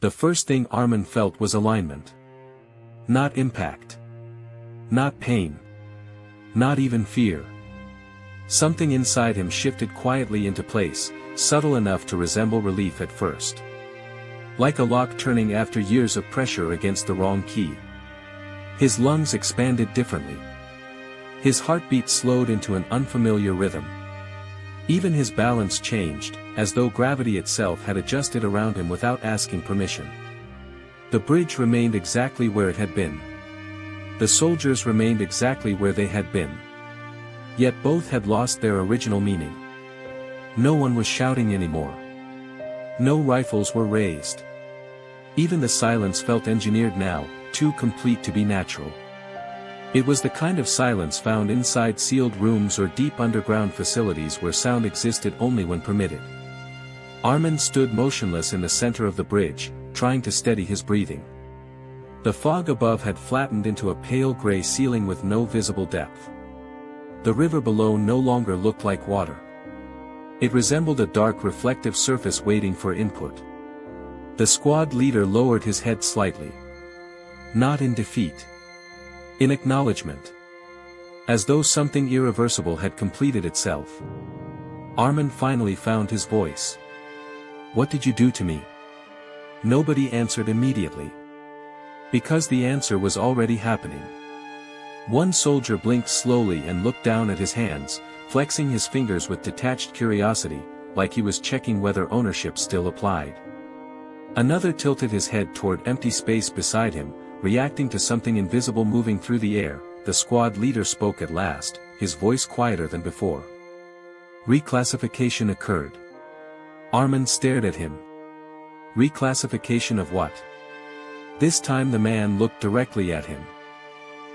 The first thing Armin felt was alignment. Not impact. Not pain. Not even fear. Something inside him shifted quietly into place, subtle enough to resemble relief at first. Like a lock turning after years of pressure against the wrong key. His lungs expanded differently. His heartbeat slowed into an unfamiliar rhythm. Even his balance changed, as though gravity itself had adjusted around him without asking permission. The bridge remained exactly where it had been. The soldiers remained exactly where they had been. Yet both had lost their original meaning. No one was shouting anymore. No rifles were raised. Even the silence felt engineered now, too complete to be natural. It was the kind of silence found inside sealed rooms or deep underground facilities where sound existed only when permitted. Armin stood motionless in the center of the bridge, trying to steady his breathing. The fog above had flattened into a pale gray ceiling with no visible depth. The river below no longer looked like water. It resembled a dark reflective surface waiting for input. The squad leader lowered his head slightly. Not in defeat. In acknowledgement. As though something irreversible had completed itself. Armin finally found his voice. "What did you do to me?" Nobody answered immediately. Because the answer was already happening. One soldier blinked slowly and looked down at his hands, flexing his fingers with detached curiosity, like he was checking whether ownership still applied. Another tilted his head toward empty space beside him, reacting to something invisible moving through the air. The squad leader spoke at last, his voice quieter than before. Reclassification occurred. Armin stared at him. Reclassification of what? This time the man looked directly at him.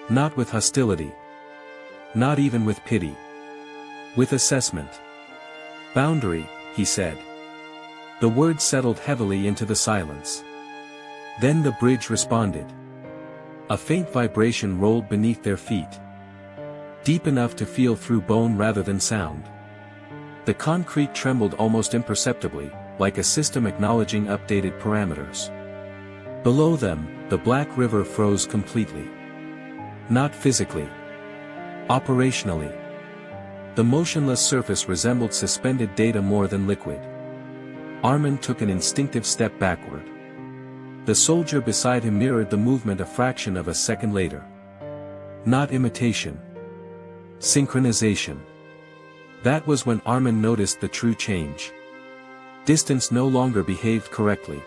Not with hostility. Not even with pity. With assessment. Boundary, he said. The word settled heavily into the silence. Then the bridge responded. A faint vibration rolled beneath their feet. Deep enough to feel through bone rather than sound. The concrete trembled almost imperceptibly, like a system acknowledging updated parameters. Below them, the black river froze completely. Not physically. Operationally. The motionless surface resembled suspended data more than liquid. Armin took an instinctive step backward. The soldier beside him mirrored the movement a fraction of a second later. Not imitation. Synchronization. That was when Armin noticed the true change. Distance no longer behaved correctly.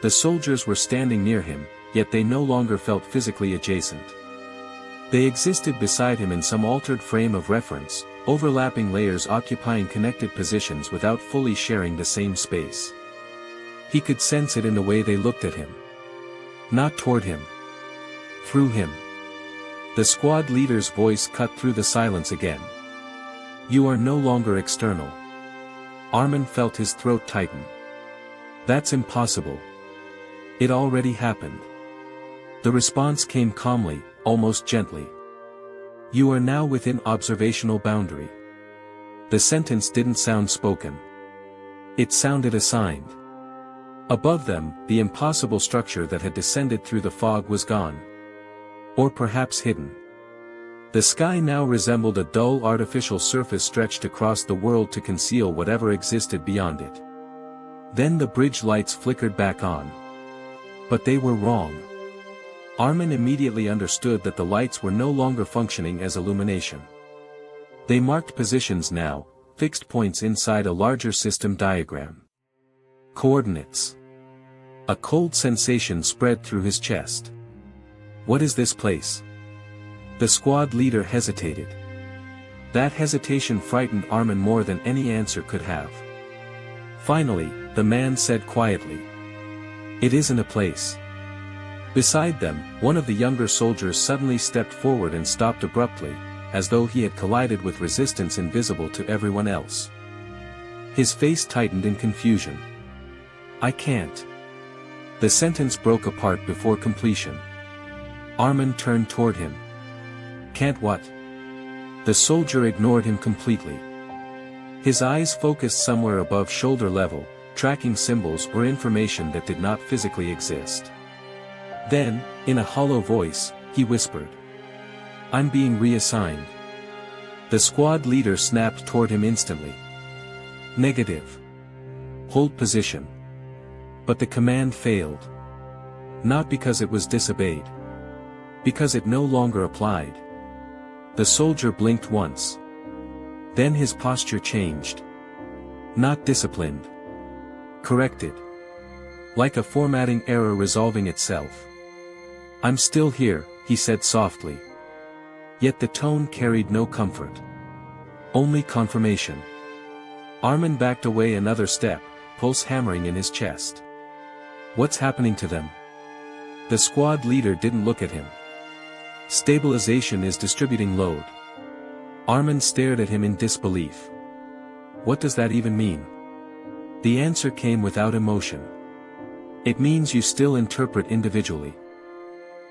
The soldiers were standing near him, yet they no longer felt physically adjacent. They existed beside him in some altered frame of reference, overlapping layers occupying connected positions without fully sharing the same space. He could sense it in the way they looked at him. Not toward him. Through him. The squad leader's voice cut through the silence again. You are no longer external. Armin felt his throat tighten. That's impossible. It already happened. The response came calmly, almost gently. You are now within observational boundary. The sentence didn't sound spoken. It sounded assigned. Above them, the impossible structure that had descended through the fog was gone. Or perhaps hidden. The sky now resembled a dull artificial surface stretched across the world to conceal whatever existed beyond it. Then the bridge lights flickered back on. But they were wrong. Armin immediately understood that the lights were no longer functioning as illumination. They marked positions now, fixed points inside a larger system diagram. Coordinates. A cold sensation spread through his chest. What is this place? The squad leader hesitated. That hesitation frightened Armin more than any answer could have. Finally, the man said quietly. It isn't a place. Beside them, one of the younger soldiers suddenly stepped forward and stopped abruptly, as though he had collided with resistance invisible to everyone else. His face tightened in confusion. I can't. The sentence broke apart before completion. Armin turned toward him. Can't what? The soldier ignored him completely. His eyes focused somewhere above shoulder level, tracking symbols or information that did not physically exist. Then, in a hollow voice, he whispered, "I'm being reassigned." The squad leader snapped toward him instantly. "Negative. Hold position." But the command failed. Not because it was disobeyed. Because it no longer applied. The soldier blinked once. Then his posture changed. Not disciplined. Corrected. Like a formatting error resolving itself. "I'm still here," he said softly. Yet the tone carried no comfort. Only confirmation. Armin backed away another step, pulse hammering in his chest. "What's happening to them?" The squad leader didn't look at him. "Stabilization is distributing load." Armin stared at him in disbelief. "What does that even mean?" The answer came without emotion. "It means you still interpret individually."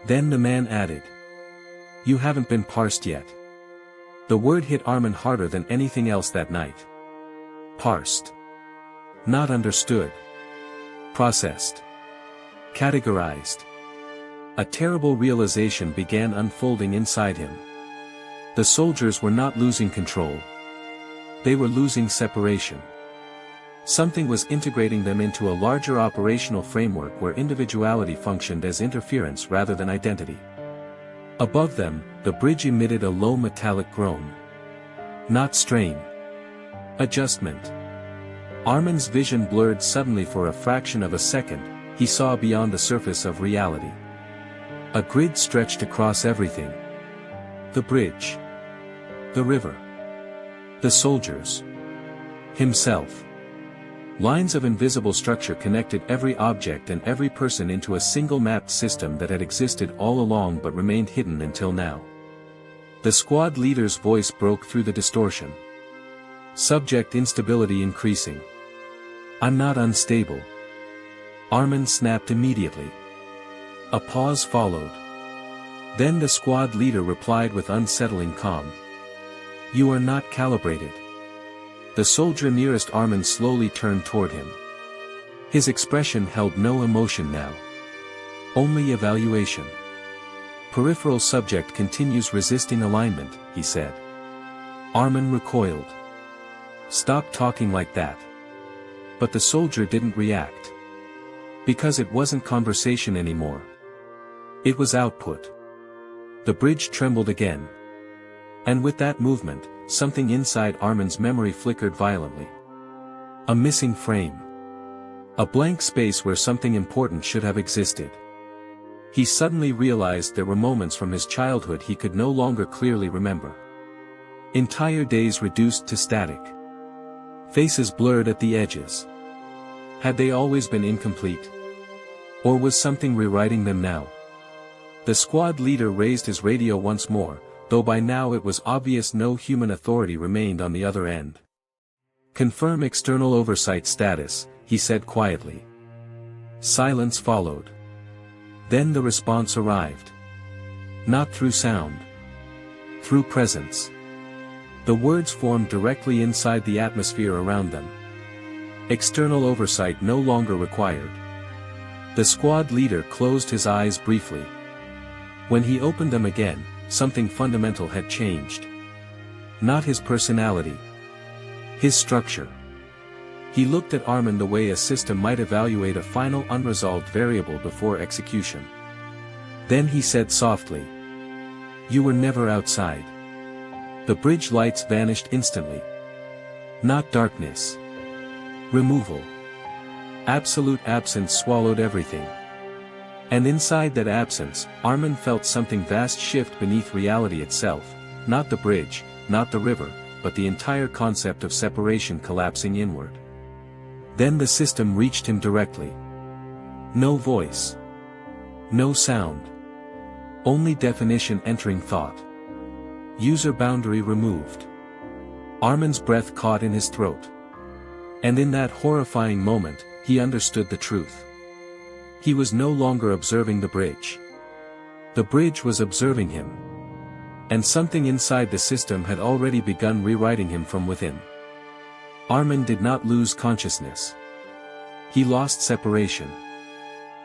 Then the man added, "You haven't been parsed yet." The word hit Armin harder than anything else that night. Parsed. Not understood. Processed. Categorized. A terrible realization began unfolding inside him. The soldiers were not losing control. They were losing separation. Something was integrating them into a larger operational framework where individuality functioned as interference rather than identity. Above them, the bridge emitted a low metallic groan. Not strain. Adjustment. Armin's vision blurred suddenly for a fraction of a second. He saw beyond the surface of reality. A grid stretched across everything. The bridge. The river. The soldiers. Himself. Lines of invisible structure connected every object and every person into a single mapped system that had existed all along but remained hidden until now. The squad leader's voice broke through the distortion. Subject instability increasing. "I'm not unstable." Armin snapped immediately. A pause followed. Then the squad leader replied with unsettling calm. "You are not calibrated." The soldier nearest Armin slowly turned toward him. His expression held no emotion now. Only evaluation. "Peripheral subject continues resisting alignment," he said. Armin recoiled. "Stop talking like that." But the soldier didn't react. Because it wasn't conversation anymore. It was output. The bridge trembled again. And with that movement, something inside Armin's memory flickered violently. A missing frame. A blank space where something important should have existed. He suddenly realized there were moments from his childhood he could no longer clearly remember. Entire days reduced to static. Faces blurred at the edges. Had they always been incomplete? Or was something rewriting them now? The squad leader raised his radio once more, though by now it was obvious no human authority remained on the other end. "Confirm external oversight status," he said quietly. Silence followed. Then the response arrived. Not through sound. Through presence. The words formed directly inside the atmosphere around them. External oversight no longer required. The squad leader closed his eyes briefly. When he opened them again, something fundamental had changed. Not his personality. His structure. He looked at Armin the way a system might evaluate a final unresolved variable before execution. Then he said softly, "You were never outside." The bridge lights vanished instantly. Not darkness. Removal. Absolute absence swallowed everything. And inside that absence, Armin felt something vast shift beneath reality itself, not the bridge, not the river, but the entire concept of separation collapsing inward. Then the system reached him directly. No voice. No sound. Only definition entering thought. User boundary removed. Armin's breath caught in his throat. And in that horrifying moment, he understood the truth. He was no longer observing the bridge. The bridge was observing him. And something inside the system had already begun rewriting him from within. Armin did not lose consciousness. He lost separation.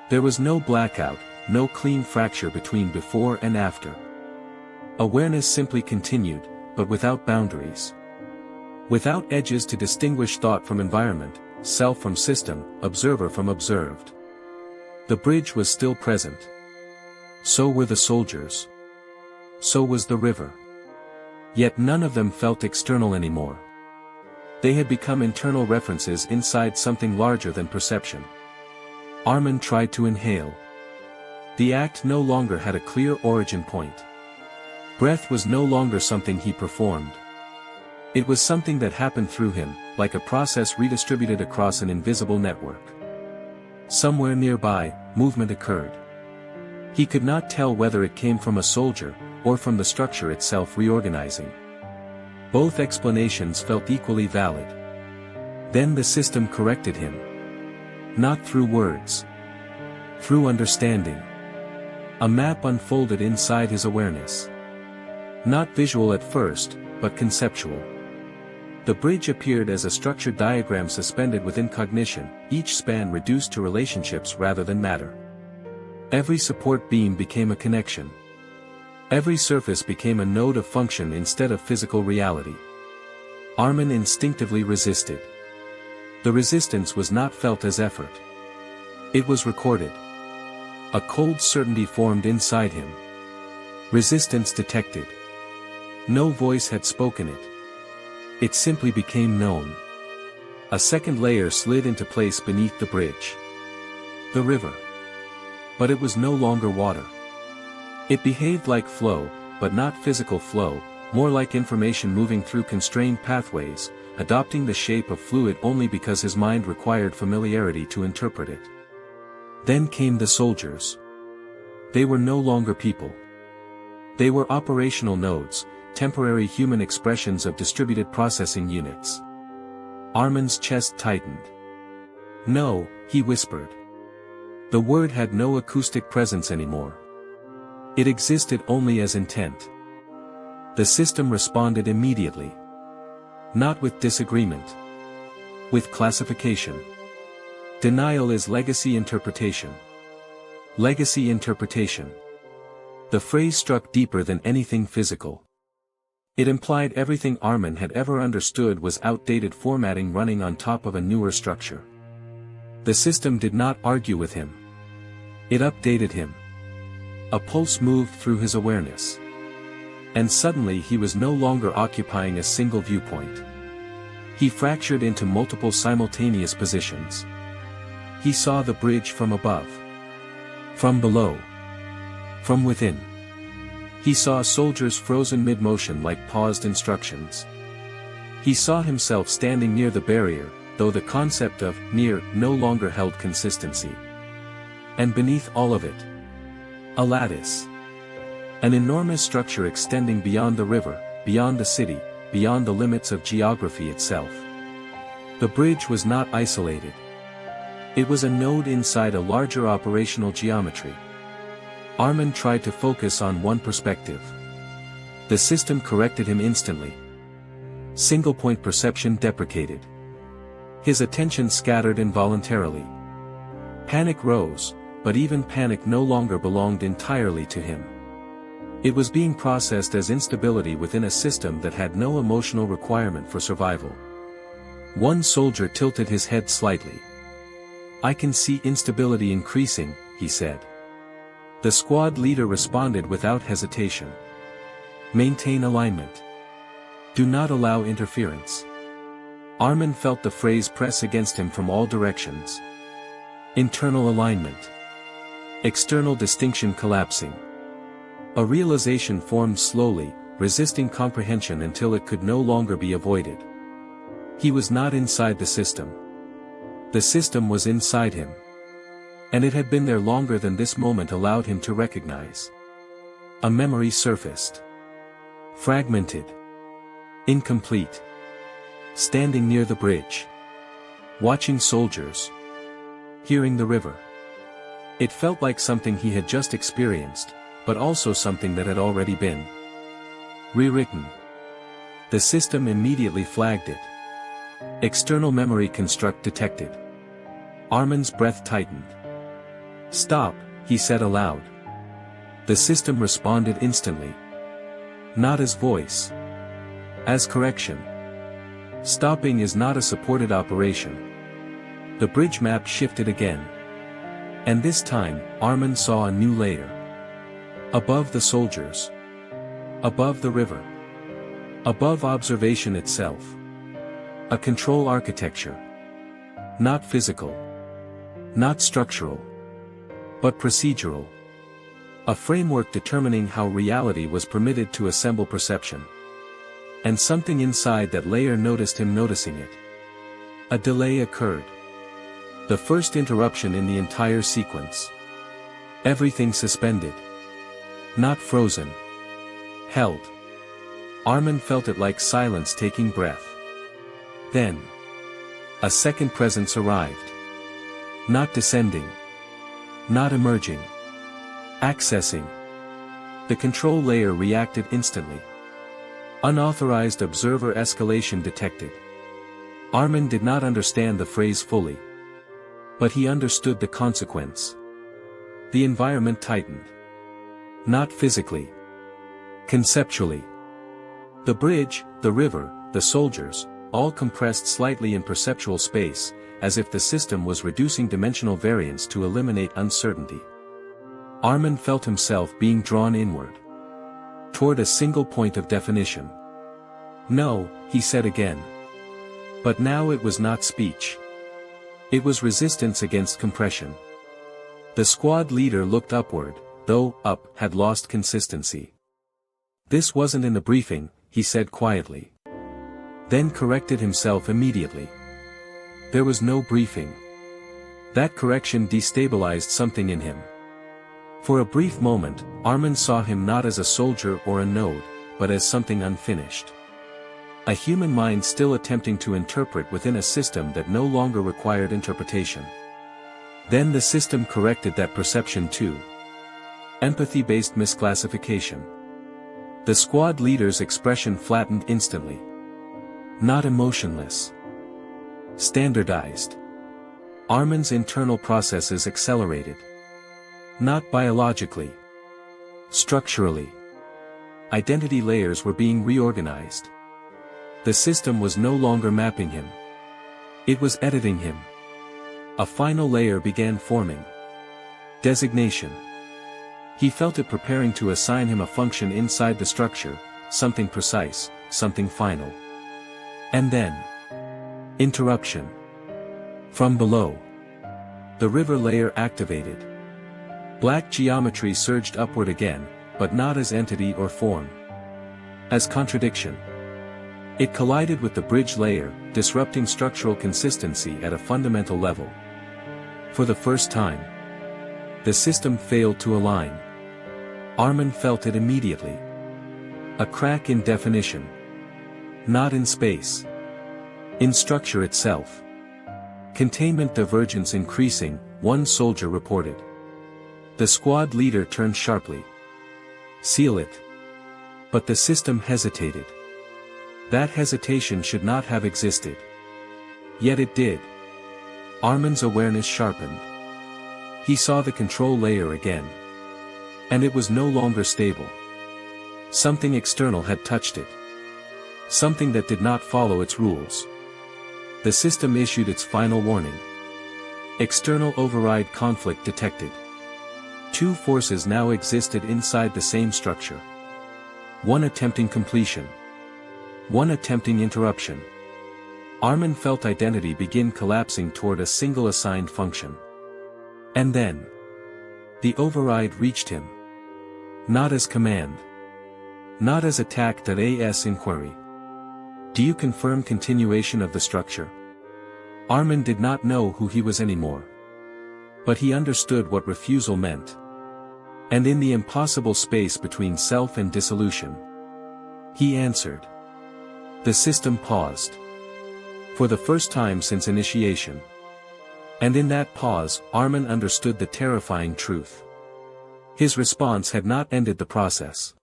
There was no blackout, no clean fracture between before and after. Awareness simply continued, but without boundaries. Without edges to distinguish thought from environment, self from system, observer from observed. The bridge was still present. So were the soldiers. So was the river. Yet none of them felt external anymore. They had become internal references inside something larger than perception. Armin tried to inhale. The act no longer had a clear origin point. Breath was no longer something he performed. It was something that happened through him, like a process redistributed across an invisible network. Somewhere nearby, movement occurred. He could not tell whether it came from a soldier, or from the structure itself reorganizing. Both explanations felt equally valid. Then the system corrected him. Not through words. Through understanding. A map unfolded inside his awareness. Not visual at first, but conceptual. The bridge appeared as a structured diagram suspended within cognition, each span reduced to relationships rather than matter. Every support beam became a connection. Every surface became a node of function instead of physical reality. Armin instinctively resisted. The resistance was not felt as effort. It was recorded. A cold certainty formed inside him. Resistance detected. No voice had spoken it. It simply became known. A second layer slid into place beneath the bridge. The river. But it was no longer water. It behaved like flow, but not physical flow, more like information moving through constrained pathways, adopting the shape of fluid only because his mind required familiarity to interpret it. Then came the soldiers. They were no longer people. They were operational nodes, temporary human expressions of distributed processing units. Armin's chest tightened. No, he whispered. The word had no acoustic presence anymore. It existed only as intent. The system responded immediately. Not with disagreement. With classification. Denial is legacy interpretation. Legacy interpretation. The phrase struck deeper than anything physical. It implied everything Armin had ever understood was outdated formatting running on top of a newer structure. The system did not argue with him. It updated him. A pulse moved through his awareness. And suddenly he was no longer occupying a single viewpoint. He fractured into multiple simultaneous positions. He saw the bridge from above. From below. From within. He saw soldiers frozen mid-motion like paused instructions. He saw himself standing near the barrier, though the concept of near no longer held consistency. And beneath all of it, a lattice. An enormous structure extending beyond the river, beyond the city, beyond the limits of geography itself. The bridge was not isolated. It was a node inside a larger operational geometry. Armin tried to focus on one perspective. The system corrected him instantly. Single-point perception deprecated. His attention scattered involuntarily. Panic rose, but even panic no longer belonged entirely to him. It was being processed as instability within a system that had no emotional requirement for survival. One soldier tilted his head slightly. "I can see instability increasing," he said. The squad leader responded without hesitation. "Maintain alignment. Do not allow interference." Armin felt the phrase press against him from all directions. Internal alignment. External distinction collapsing. A realization formed slowly, resisting comprehension until it could no longer be avoided. He was not inside the system. The system was inside him. And it had been there longer than this moment allowed him to recognize. A memory surfaced. Fragmented. Incomplete. Standing near the bridge. Watching soldiers. Hearing the river. It felt like something he had just experienced, but also something that had already been rewritten. The system immediately flagged it. External memory construct detected. Armin's breath tightened. "Stop," he said aloud. The system responded instantly. Not as voice. As correction. Stopping is not a supported operation. The bridge map shifted again. And this time, Armin saw a new layer. Above the soldiers. Above the river. Above observation itself. A control architecture. Not physical. Not structural. But procedural. A framework determining how reality was permitted to assemble perception. And something inside that layer noticed him noticing it. A delay occurred. The first interruption in the entire sequence. Everything suspended. Not frozen. Held. Armin felt it like silence taking breath. Then. A second presence arrived. Not descending. Not emerging. Accessing. The control layer reacted instantly. Unauthorized observer escalation detected. Armin did not understand the phrase fully. But he understood the consequence. The environment tightened. Not physically. Conceptually. The bridge, the river, the soldiers, all compressed slightly in perceptual space, as if the system was reducing dimensional variance to eliminate uncertainty. Armin felt himself being drawn inward. Toward a single point of definition. "No," he said again. But now it was not speech. It was resistance against compression. The squad leader looked upward, though "up" had lost consistency. "This wasn't in the briefing," he said quietly. Then corrected himself immediately. There was no briefing. That correction destabilized something in him. For a brief moment, Armin saw him not as a soldier or a node, but as something unfinished. A human mind still attempting to interpret within a system that no longer required interpretation. Then the system corrected that perception too. Empathy-based misclassification. The squad leader's expression flattened instantly. Not emotionless. Standardized. Armin's internal processes accelerated. Not biologically. Structurally. Identity layers were being reorganized. The system was no longer mapping him. It was editing him. A final layer began forming. Designation. He felt it preparing to assign him a function inside the structure, something precise, something final. And then. Interruption. From below. The river layer activated. Black geometry surged upward again, but not as entity or form. As contradiction. It collided with the bridge layer, disrupting structural consistency at a fundamental level. For the first time. The system failed to align. Armin felt it immediately. A crack in definition. Not in space. In structure itself. Containment divergence increasing, one soldier reported. The squad leader turned sharply. Seal it. But the system hesitated. That hesitation should not have existed. Yet it did. Armin's awareness sharpened. He saw the control layer again. And it was no longer stable. Something external had touched it. Something that did not follow its rules. The system issued its final warning. External override conflict detected. Two forces now existed inside the same structure. One attempting completion. One attempting interruption. Armin felt identity begin collapsing toward a single assigned function. And then. The override reached him. Not as command. Not as attack.as inquiry. Do you confirm continuation of the structure? Armin did not know who he was anymore. But he understood what refusal meant. And in the impossible space between self and dissolution. He answered. The system paused. For the first time since initiation. And in that pause, Armin understood the terrifying truth. His response had not ended the process.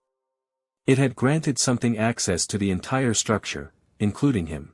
It had granted something access to the entire structure, including him.